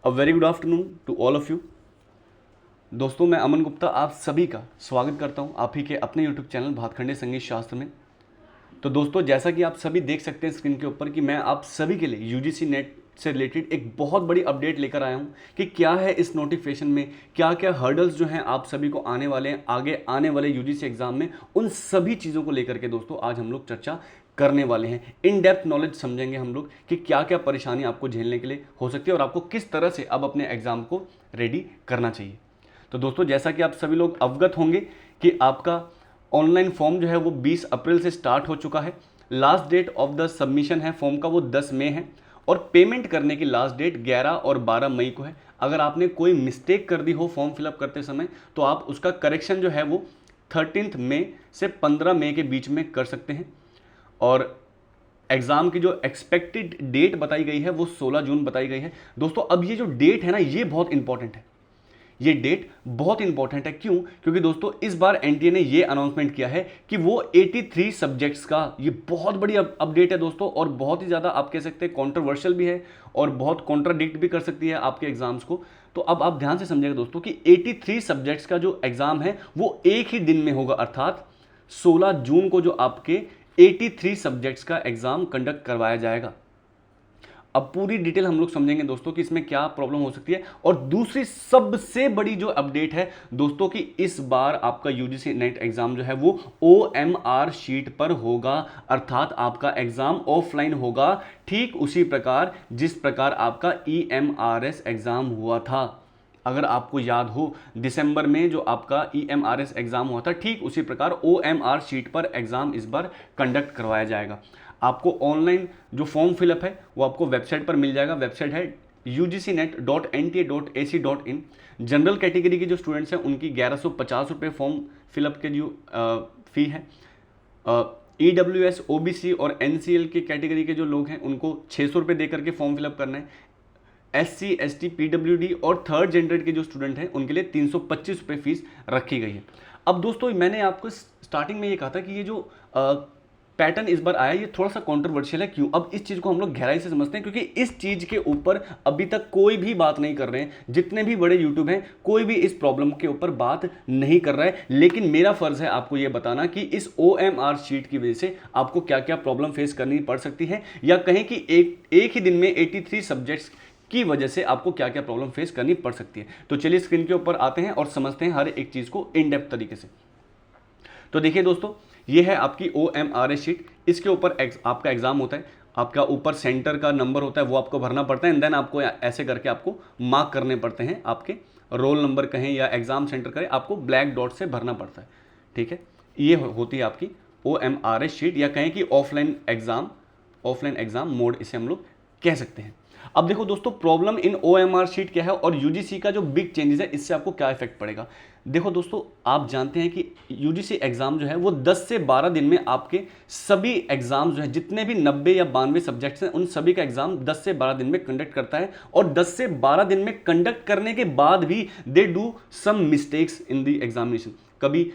A very good afternoon to all of you. दोस्तों, मैं अमन गुप्ता आप सभी का स्वागत करता हूं आप ही के अपने यूट्यूब चैनल भातखंडे संगीत शास्त्र में। तो दोस्तों, जैसा कि आप सभी देख सकते हैं स्क्रीन के ऊपर कि मैं आप सभी के लिए यूजीसी नेट से रिलेटेड एक बहुत बड़ी अपडेट लेकर आया हूं कि क्या है इस नोटिफिकेशन में, क्या क्या हर्डल्स जो हैं आप सभी को आने वाले हैं आगे आने वाले यूजीसी एग्जाम में, उन सभी चीज़ों को लेकर के दोस्तों आज हम लोग चर्चा करने वाले हैं। इन डेप्थ नॉलेज समझेंगे हम लोग कि क्या क्या परेशानी आपको झेलने के लिए हो सकती है और आपको किस तरह से अब अपने एग्जाम को रेडी करना चाहिए। तो दोस्तों, जैसा कि आप सभी लोग अवगत होंगे कि आपका ऑनलाइन फॉर्म जो है वो 20 अप्रैल से स्टार्ट हो चुका है। Last date of the submission है फॉर्म का वो 10 मई है और पेमेंट करने की लास्ट डेट 11 और 12 मई को है। अगर आपने कोई मिस्टेक कर दी हो फॉर्म फिलअप करते समय तो आप उसका करेक्शन जो है वो 13 मई से 15 मई के बीच में कर सकते हैं। और एग्ज़ाम की जो एक्सपेक्टेड डेट बताई गई है वो 16 जून बताई गई है। दोस्तों, अब ये जो डेट है ना, ये बहुत इंपॉर्टेंट है। ये डेट बहुत इंपॉर्टेंट है। क्यों? क्योंकि दोस्तों इस बार एनटीए ने ये अनाउंसमेंट किया है कि वो 83 सब्जेक्ट्स का, ये बहुत बड़ी अपडेट है दोस्तों और बहुत ही ज़्यादा आप कह सकते हैं कंट्रोवर्शियल भी है और बहुत कॉन्ट्राडिक्ट भी कर सकती है आपके एग्जाम्स को। तो अब आप ध्यान से समझिएगा दोस्तों कि 83 सब्जेक्ट्स का जो एग्ज़ाम है वो एक ही दिन में होगा, अर्थात 16 जून को जो आपके 83 सब्जेक्ट्स का एग्ज़ाम कंडक्ट करवाया जाएगा। अब पूरी डिटेल हम लोग समझेंगे दोस्तों कि इसमें क्या प्रॉब्लम हो सकती है। और दूसरी सबसे बड़ी जो अपडेट है दोस्तों कि इस बार आपका यूजीसी नेट एग्जाम जो है वो ओएमआर शीट पर होगा, अर्थात आपका एग्जाम ऑफलाइन होगा, ठीक उसी प्रकार जिस प्रकार आपका ईएमआरएस एग्जाम हुआ था। अगर आपको याद हो दिसंबर में जो आपका ईएमआरएस एग्जाम हुआ था, ठीक उसी प्रकार ओएमआर शीट पर एग्जाम इस बार कंडक्ट करवाया जाएगा। आपको ऑनलाइन जो फॉर्म फिलअप है वो आपको वेबसाइट पर मिल जाएगा। वेबसाइट है ugcnet.nta.ac.in। जनरल कैटेगरी के जो स्टूडेंट्स हैं उनकी 1150 रुपये फॉर्म फिलअप के जो फी है। ईडब्ल्यूएस, ओबीसी और एनसीएल के कैटेगरी के जो लोग हैं उनको 600 रुपये दे करके फॉर्म फिलअप करना है। एससी, एसटी, पीडब्ल्यूडी और थर्ड जेंडर के जो स्टूडेंट हैं उनके लिए 325 रुपये फीस रखी गई है। अब दोस्तों, मैंने आपको स्टार्टिंग में ये कहा था कि ये जो पैटर्न इस बार आया ये थोड़ा सा कंट्रोवर्शियल है। क्यों? अब इस चीज़ को हम लोग गहराई से समझते हैं क्योंकि इस चीज़ के ऊपर अभी तक कोई भी बात नहीं कर रहे हैं। जितने भी बड़े यूट्यूब हैं कोई भी इस प्रॉब्लम के ऊपर बात नहीं कर रहा है, लेकिन मेरा फ़र्ज़ है आपको ये बताना कि इस ओएमआर शीट की वजह से आपको क्या क्या प्रॉब्लम फेस करनी पड़ सकती है, या कहें कि एक ही दिन में 83 सब्जेक्ट्स की वजह से आपको क्या क्या प्रॉब्लम फेस करनी पड़ सकती है। तो चलिए स्क्रीन के ऊपर आते हैं और समझते हैं हर एक चीज़ को इन डेप्थ तरीके से। तो देखिए दोस्तों, ये है आपकी ओएमआरएस शीट। इसके ऊपर आपका एग्जाम होता है, आपका ऊपर सेंटर का नंबर होता है वो आपको भरना पड़ता है एंड देन आपको ऐसे करके आपको मार्क करने पड़ते हैं। आपके रोल नंबर कहें या एग्जाम सेंटर कहें, आपको ब्लैक डॉट से भरना पड़ता है। ठीक है, ये होती है आपकी ओएमआरएस शीट, या कहें कि ऑफलाइन एग्जाम मोड इसे हम लोग कह सकते हैं। अब देखो दोस्तों, प्रॉब्लम इन ओएमआर शीट क्या है और यूजीसी का जो बिग चेंजेस है इससे आपको क्या इफेक्ट पड़ेगा। देखो दोस्तों, आप जानते हैं कि यूजीसी एग्जाम जो है वो 10 से 12 दिन में आपके सभी एग्जाम जो है, जितने भी 90 या 92 सब्जेक्ट्स हैं उन सभी का एग्जाम 10 से 12 दिन में कंडक्ट करता है। और 10 से 12 दिन में कंडक्ट करने के बाद भी they do some mistakes in the examination. कभी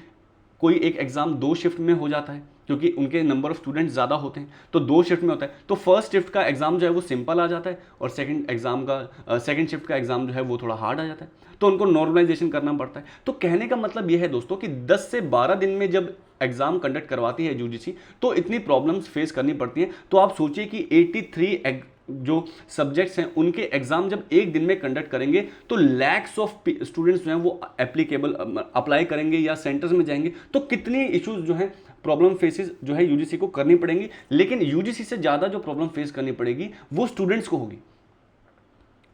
कोई एक एग्जाम 2 शिफ्ट में हो जाता है क्योंकि उनके नंबर ऑफ स्टूडेंट्स ज़्यादा होते हैं, तो 2 शिफ्ट में होता है। तो फर्स्ट शिफ्ट का एग्जाम जो है वो सिंपल आ जाता है और सेकंड शिफ्ट का एग्जाम जो है वो थोड़ा हार्ड आ जाता है, तो उनको नॉर्मलाइजेशन करना पड़ता है। तो कहने का मतलब यह है दोस्तों कि 10 से 12 दिन में जब एग्जाम कंडक्ट करवाती है यूजीसी तो इतनी प्रॉब्लम्स फेस करनी पड़ती हैं। तो आप सोचिए कि 83 जो सब्जेक्ट्स हैं उनके एग्जाम जब एक दिन में कंडक्ट करेंगे तो लैक्स ऑफ स्टूडेंट्स जो हैं वो अप्लाई करेंगे या सेंटर्स में जाएंगे, तो कितनी इश्यूज जो हैं, प्रॉब्लम फेसेस जो है यूजीसी को करनी पड़ेंगी। लेकिन यूजीसी से ज़्यादा जो प्रॉब्लम फेस करनी पड़ेगी वो स्टूडेंट्स को होगी,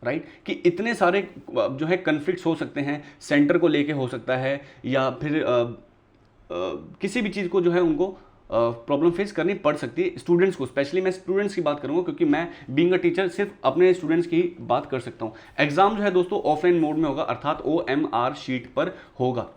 राइट। कि इतने सारे जो है कन्फ्लिक्ट्स हो सकते हैं, सेंटर को लेके हो सकता है या फिर किसी भी चीज़ को जो है उनको प्रॉब्लम फेस करनी पड़ सकती है स्टूडेंट्स को। स्पेशली मैं स्टूडेंट्स की बात करूंगा क्योंकि मैं बीइंग अ टीचर सिर्फ अपने स्टूडेंट्स की बात कर सकता हूं। एग्जाम जो है दोस्तों ऑफलाइन मोड में होगा, अर्थात ओएमआर शीट पर होगा।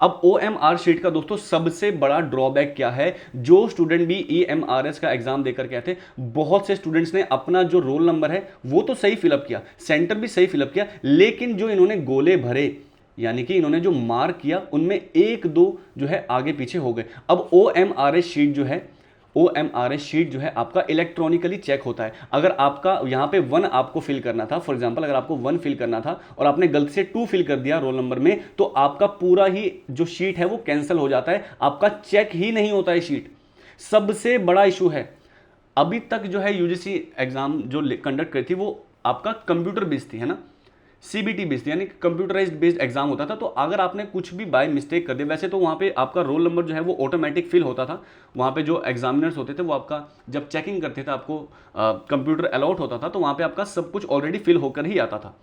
अब ओएमआर शीट का दोस्तों सबसे बड़ा ड्रॉबैक क्या है, जो स्टूडेंट भी ईएमआरएस का एग्जाम देकर के आए थे, बहुत से स्टूडेंट्स ने अपना जो रोल नंबर है वो तो सही फिलअप किया, सेंटर भी सही फिलअप किया, लेकिन जो इन्होंने गोले भरे यानी कि इन्होंने जो मार्क किया उनमें 1-2 जो है आगे पीछे हो गए। अब ओएमआरएस शीट जो है OMRS शीट जो है आपका इलेक्ट्रॉनिकली चेक होता है। अगर आपका यहाँ पे 1 आपको फिल करना था, फॉर एग्जांपल अगर आपको 1 फिल करना था और आपने गलती से 2 फिल कर दिया रोल नंबर में, तो आपका पूरा ही जो शीट है वो कैंसिल हो जाता है, आपका चेक ही नहीं होता है शीट। सबसे बड़ा इशू है, अभी तक जो है यूजीसी एग्जाम जो कंडक्ट करी थी वो आपका कंप्यूटर बेस्ड थी, है ना, CBT बेस्ड, यानी कंप्यूटराइज्ड बेस्ड एग्जाम होता था। तो अगर आपने कुछ भी बाय मिस्टेक कर दिया, वैसे तो वहाँ पे आपका रोल नंबर जो है वो ऑटोमेटिक फिल होता था, वहाँ पे जो एग्जामिनर्स होते थे वो आपका जब चेकिंग करते थे, आपको कंप्यूटर अलॉट होता था, तो वहाँ पे आपका सब कुछ ऑलरेडी फिल होकर ही आता था,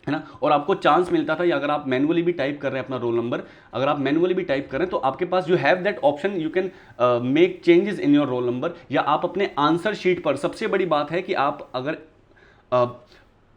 है ना। और आपको चांस मिलता था, या अगर आप मैनुअली भी टाइप कर रहे हैं अपना रोल नंबर, अगर आप मैनुअली भी टाइप कर रहे हैं तो आपके पास you have that option, you can make changes in your roll number, या आप अपने आंसर शीट पर, सबसे बड़ी बात है कि आप अगर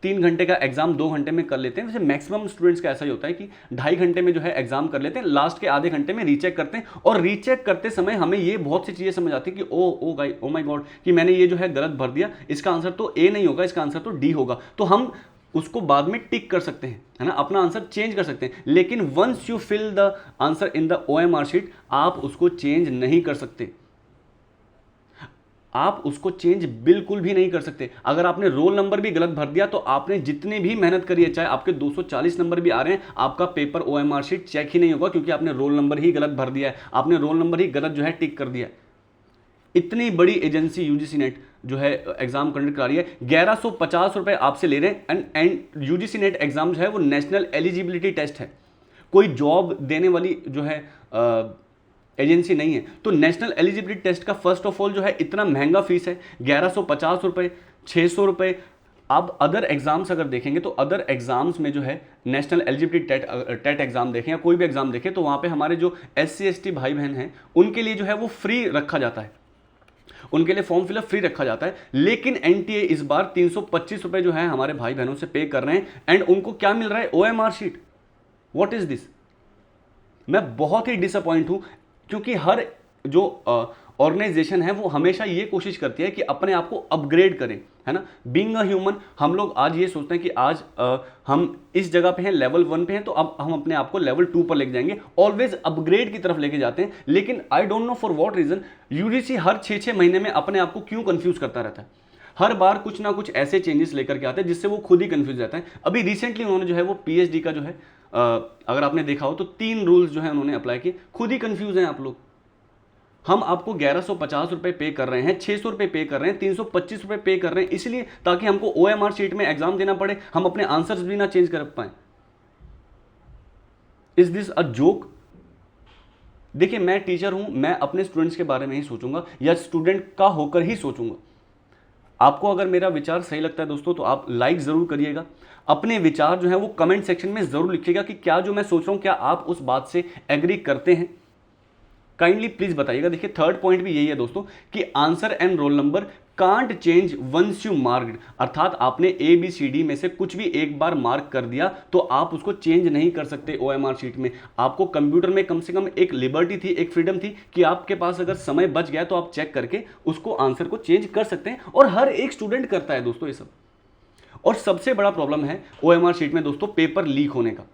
3 घंटे का एग्जाम 2 घंटे में कर लेते हैं, वैसे मैक्सिमम स्टूडेंट्स का ऐसा ही होता है कि 2.5 घंटे में जो है एग्जाम कर लेते हैं, लास्ट के आधे घंटे में रीचेक करते हैं, और रीचेक करते समय हमें ये बहुत सी चीज़ें समझ आती है कि ओ माय गॉड, कि मैंने ये जो है गलत भर दिया, इसका आंसर तो A नहीं होगा, इसका आंसर तो D होगा। तो हम उसको बाद में टिक कर सकते हैं, है ना, अपना आंसर चेंज कर सकते हैं, लेकिन once you fill the answer in the OMR sheet, आप उसको चेंज नहीं कर सकते, आप उसको चेंज बिल्कुल भी नहीं कर सकते। अगर आपने रोल नंबर भी गलत भर दिया तो आपने जितनी भी मेहनत करी है, चाहे आपके 240 नंबर भी आ रहे हैं, आपका पेपर OMR शीट चेक ही नहीं होगा, क्योंकि आपने रोल नंबर ही गलत भर दिया है, आपने रोल नंबर ही गलत जो है टिक कर दिया है। इतनी बड़ी एजेंसी यूजीसी नेट जो है एग्जाम कंडक्ट करा रही है, 1150 रुपए आपसे ले रहे हैं। एंड यूजीसी नेट एग्जाम जो है वो नेशनल एलिजिबिलिटी टेस्ट है, कोई जॉब देने वाली जो है एजेंसी नहीं है। तो नेशनल एलिजिबिलिटी टेस्ट का फर्स्ट ऑफ ऑल जो है इतना महंगा फीस है, 1150 रुपए, 600 रुपए। आप अदर एग्जाम्स अगर देखेंगे तो अदर एग्जाम्स में जो है नेशनल एलिजिबिलिटी टेट एग्जाम देखें या कोई भी एग्जाम देखें, तो वहाँ पे हमारे जो SC ST भाई बहन हैं उनके लिए जो है वो फ्री रखा जाता है, उनके लिए फॉर्म फिलअप फ्री रखा जाता है। लेकिन NTA इस बार 325 रुपए जो है हमारे भाई बहनों से पे कर रहे हैं, एंड उनको क्या मिल रहा है, OMR sheet. What is this? मैं बहुत ही डिसअपॉइंट हूं, क्योंकि हर जो ऑर्गेनाइजेशन है वो हमेशा ये कोशिश करती है कि अपने आप को अपग्रेड करें, है ना। बीइंग अ ह्यूमन, हम लोग आज ये सोचते हैं कि आज हम इस जगह पे हैं, लेवल 1 पे हैं, तो अब हम अपने आप को लेवल 2 पर लेके जाएंगे, ऑलवेज अपग्रेड की तरफ लेके जाते हैं। लेकिन I don't know for what reason UGC हर 6-6 महीने में अपने आप को क्यों कंफ्यूज करता रहता है। हर बार कुछ ना कुछ ऐसे चेंजेस लेकर के आते हैं जिससे वो खुद ही कंफ्यूज रहता है। अभी रिसेंटली उन्होंने जो है वो PhD का जो है अगर आपने देखा हो तो 3 रूल्स जो है उन्होंने अप्लाई किए, खुद ही कंफ्यूज हैं आप लोग। हम आपको 1150 रुपए पे कर रहे हैं, 600 रुपए पे कर रहे हैं, 325 रुपए पे कर रहे हैं, इसलिए ताकि हमको OMR शीट में एग्जाम देना पड़े, हम अपने आंसर्स भी ना चेंज कर पाए। Is this a joke? देखिए, मैं टीचर हूं, मैं अपने स्टूडेंट्स के बारे में ही सोचूंगा, या स्टूडेंट का होकर ही सोचूंगा। आपको अगर मेरा विचार सही लगता है दोस्तों, तो आप लाइक जरूर करिएगा, अपने विचार जो है वो कमेंट सेक्शन में जरूर लिखिएगा कि क्या जो मैं सोच रहा हूं, क्या आप उस बात से एग्री करते हैं, काइंडली प्लीज बताइएगा। देखिए, थर्ड पॉइंट भी यही है दोस्तों कि answer and roll number can't change once you marked, अर्थात आपने ABCD में से कुछ भी एक बार मार्क कर दिया तो आप उसको चेंज नहीं कर सकते OMR शीट में। आपको कंप्यूटर में कम से कम एक लिबर्टी थी, एक फ्रीडम थी कि आपके पास अगर समय बच गया तो आप चेक करके उसको आंसर को चेंज कर सकते हैं, और हर एक स्टूडेंट करता है दोस्तों ये सब। और सबसे बड़ा प्रॉब्लम है OMR शीट में दोस्तों पेपर लीक होने का।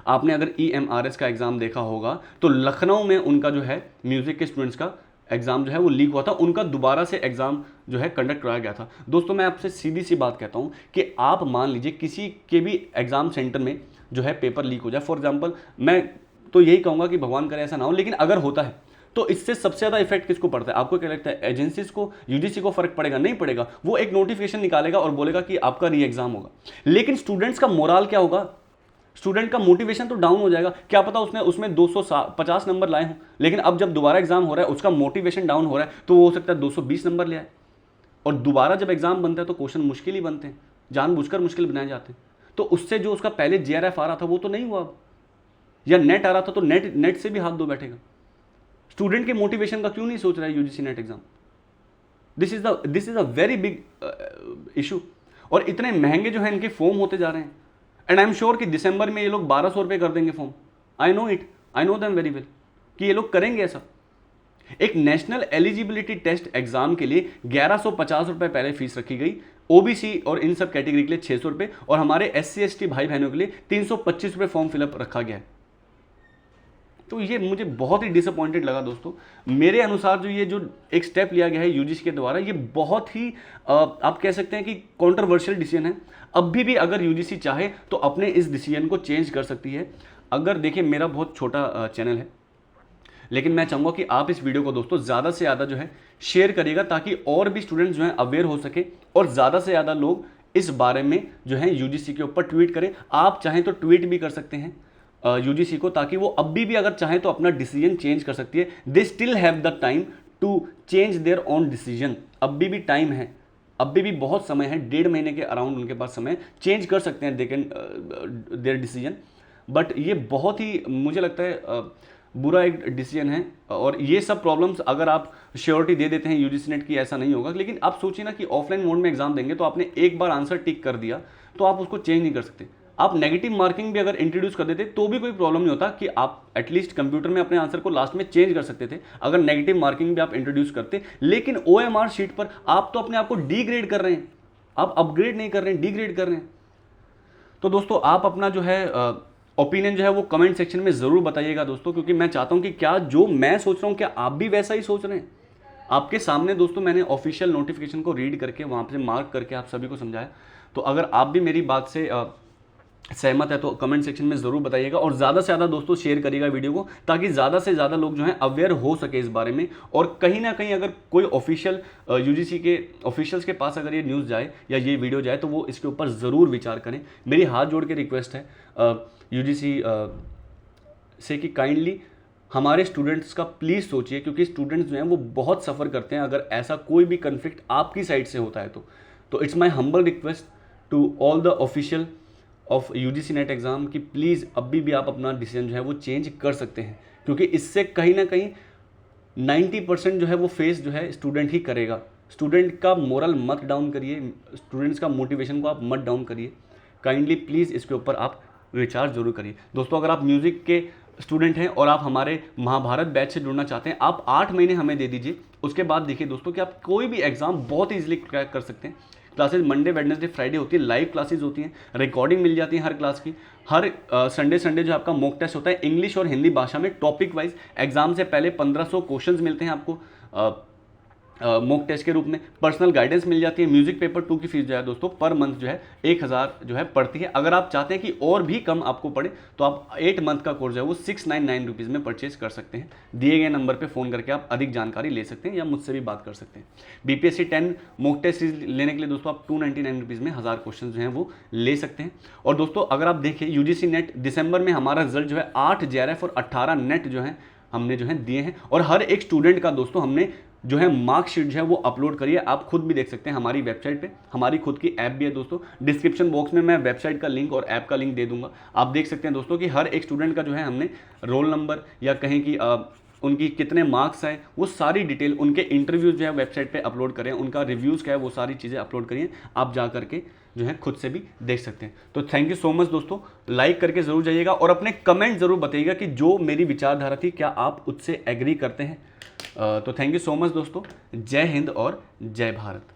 आपने अगर EMRS का एग्जाम देखा होगा तो लखनऊ में उनका जो है म्यूजिक के स्टूडेंट्स का एग्जाम जो है वो लीक हुआ था, उनका दोबारा से एग्जाम जो है कंडक्ट कराया गया था। दोस्तों, मैं आपसे सीधी सी बात कहता हूं कि आप मान लीजिए किसी के भी एग्जाम सेंटर में जो है पेपर लीक हो जाए, फॉर एग्जांपल मैं तो यही कहूंगा कि भगवान करे ऐसा ना हो, लेकिन अगर होता है तो इससे सबसे ज़्यादा इफेक्ट किसको पड़ता है? आपको क्या लगता है, एजेंसीज को, यूजीसी को फर्क पड़ेगा? नहीं पड़ेगा। वो एक नोटिफिकेशन निकालेगा और बोलेगा कि आपका री एग्जाम होगा, लेकिन स्टूडेंट्स का मोरल क्या होगा? स्टूडेंट का मोटिवेशन तो डाउन हो जाएगा। क्या पता उसमें 250 नंबर लाए हों, लेकिन अब जब दोबारा एग्जाम हो रहा है उसका मोटिवेशन डाउन हो रहा है, तो वो हो सकता है 220 नंबर ले आए। और दोबारा जब एग्जाम बनता है तो क्वेश्चन मुश्किल ही बनते हैं, जानबूझकर मुश्किल बनाए जाते हैं। तो उससे जो उसका पहले JRF आ रहा था वो तो नहीं हुआ अब, या नेट आ रहा था तो नेट से भी हाथ धो बैठेगा। स्टूडेंट के मोटिवेशन का क्यों नहीं सोच रहा है UGC net exam? This is a very big issue. और इतने महंगे जो है इनके फॉर्म होते जा रहे हैं, एंड आई एम श्योर कि दिसंबर में ये लोग 1200 रुपये कर देंगे form. I know it, I know them very well कि ये लोग करेंगे ऐसा। एक नेशनल एलिजिबिलिटी टेस्ट एग्जाम के लिए 1150 रुपये पहले फीस रखी गई, OBC और इन सब कैटेगरी के लिए 600 रुपये, और हमारे SC ST भाई बहनों के लिए 325 रुपये फॉर्म फिलअप रखा गया है। तो ये मुझे बहुत ही डिसअपॉइंटेड लगा दोस्तों। मेरे अनुसार जो ये जो एक स्टेप लिया गया है यूजीसी के द्वारा, ये बहुत ही आप कह सकते हैं कि कंट्रोवर्शियल डिसीजन है। अभी भी अगर यूजीसी चाहे तो अपने इस डिसीजन को चेंज कर सकती है। अगर देखिए, मेरा बहुत छोटा चैनल है, लेकिन मैं चाहूँगा कि आप इस वीडियो को दोस्तों ज़्यादा से ज़्यादा जो है शेयर करिएगा, ताकि और भी स्टूडेंट्स जो हैं अवेयर हो सके और ज़्यादा से ज़्यादा लोग इस बारे में जो है यूजीसी के ऊपर ट्वीट करें। आप चाहें तो ट्वीट भी कर सकते हैं यूजीसी को, ताकि वो अभी भी अगर चाहें तो अपना डिसीजन चेंज कर सकती है। They still have the time to change their own decision. अभी भी टाइम है, अभी भी बहुत समय है, 1.5 महीने के अराउंड उनके पास समय, चेंज कर सकते हैं they can there decision. But ये बहुत ही मुझे लगता है बुरा एक डिसीजन है। और ये सब प्रॉब्लम्स अगर आप श्योरिटी दे देते हैं यूजीसी नेट की, ऐसा नहीं होगा। लेकिन आप सोचिए ना कि ऑफलाइन मोड में एग्जाम देंगे तो आपने एक बार आंसर टिक कर दिया तो आप उसको चेंज नहीं कर सकते। आप नेगेटिव मार्किंग भी अगर इंट्रोड्यूस कर देते तो भी कोई प्रॉब्लम नहीं होता, कि आप एटलीस्ट कंप्यूटर में अपने आंसर को लास्ट में चेंज कर सकते थे अगर नेगेटिव मार्किंग भी आप इंट्रोड्यूस करते। लेकिन OMR शीट पर आप तो अपने आप को डिग्रेड कर रहे हैं, आप अपग्रेड नहीं कर रहे हैं, डिग्रेड कर रहे हैं। तो दोस्तों आप अपना जो है ओपिनियन जो है वो कमेंट सेक्शन में ज़रूर बताइएगा दोस्तों, क्योंकि मैं चाहता हूं कि क्या जो मैं सोच रहा हूं क्या आप भी वैसा ही सोच रहे हैं। आपके सामने दोस्तों मैंने ऑफिशियल नोटिफिकेशन को रीड करके वहां पे मार्क करके आप सभी को समझाया। तो अगर आप भी मेरी बात से सहमत है तो कमेंट सेक्शन में ज़रूर बताइएगा, और ज़्यादा से ज़्यादा दोस्तों शेयर करिएगा वीडियो को, ताकि ज़्यादा से ज़्यादा लोग जो हैं अवेयर हो सके इस बारे में। और कहीं ना कहीं अगर कोई ऑफिशियल यूजीसी के ऑफिशियल्स के पास अगर ये न्यूज़ जाए या ये वीडियो जाए तो वो इसके ऊपर ज़रूर विचार करें। मेरी हाथ जोड़ के रिक्वेस्ट है यूजीसी से कि काइंडली हमारे स्टूडेंट्स का प्लीज़ सोचिए, क्योंकि स्टूडेंट्स जो हैं वो बहुत सफ़र करते हैं अगर ऐसा कोई भी कन्फ्लिक्ट आपकी साइड से होता है तो it's my humble request to all the official of UGC NET exam कि प्लीज़ अभी भी आप अपना डिसीजन जो है वो चेंज कर सकते हैं, क्योंकि इससे कहीं ना कहीं 90% जो है वो फेस जो है स्टूडेंट ही करेगा। स्टूडेंट का मोरल मत डाउन करिए, स्टूडेंट्स का मोटिवेशन को आप मत डाउन करिए। काइंडली प्लीज़ इसके ऊपर आप विचार जरूर करिए। दोस्तों अगर आप म्यूज़िक के स्टूडेंट हैं और आप हमारे महाभारत बैच से जुड़ना चाहते हैं, आप 8 महीने हमें दे दीजिए। उसके बाद देखिए दोस्तों कि आप कोई भी एग्ज़ाम बहुत ईजिली क्रैक कर सकते हैं। क्लासेस मंडे वेडनेसडे फ्राइडे होती है, लाइव क्लासेस होती हैं, रिकॉर्डिंग मिल जाती है हर क्लास की। हर संडे जो आपका मॉक टेस्ट होता है इंग्लिश और हिंदी भाषा में टॉपिक वाइज। एग्जाम से पहले 1500 क्वेश्चंस मिलते हैं आपको मॉक टेस्ट के रूप में। पर्सनल गाइडेंस मिल जाती है। म्यूजिक पेपर 2 की फीस जो है दोस्तों पर मंथ जो है 1000 जो है पड़ती है। अगर आप चाहते हैं कि और भी कम आपको पड़े तो आप 8 मंथ का कोर्स जो है वो 699 रुपीज़ में परचेज कर सकते हैं। दिए गए नंबर पे फ़ोन करके आप अधिक जानकारी ले सकते हैं या मुझसे भी बात कर सकते हैं। BPSC 10 मॉक टेस्ट लेने के लिए दोस्तों आप 299 रुपीज़ में 1000 क्वेश्चन जो हैं वो ले सकते हैं। और दोस्तों अगर आप देखें यूजीसी नेट दिसंबर में हमारा रिजल्ट जो है 8 JRF और 18 नेट जो है हमने जो है दिए हैं। और हर एक स्टूडेंट का दोस्तों हमने जो है मार्कशीट जो है वो अपलोड करिए। आप खुद भी देख सकते हैं हमारी वेबसाइट पे। हमारी खुद की ऐप भी है दोस्तों। डिस्क्रिप्शन बॉक्स में मैं वेबसाइट का लिंक और ऐप का लिंक दे दूंगा। आप देख सकते हैं दोस्तों कि हर एक स्टूडेंट का जो है हमने रोल नंबर या कहें कि उनकी कितने मार्क्स आए वो सारी डिटेल, उनके इंटरव्यूज जो है वेबसाइट पे अपलोड करें, उनका रिव्यूज़ क्या है वो सारी चीज़ें अपलोड करिए। आप जा करके जो है खुद से भी देख सकते हैं। तो थैंक यू सो मच दोस्तों। लाइक करके ज़रूर जाइएगा और अपने कमेंट ज़रूर बताइएगा कि जो मेरी विचारधारा थी क्या आप उससे एग्री करते हैं। तो थैंक यू सो मच दोस्तों। जय हिंद और जय भारत।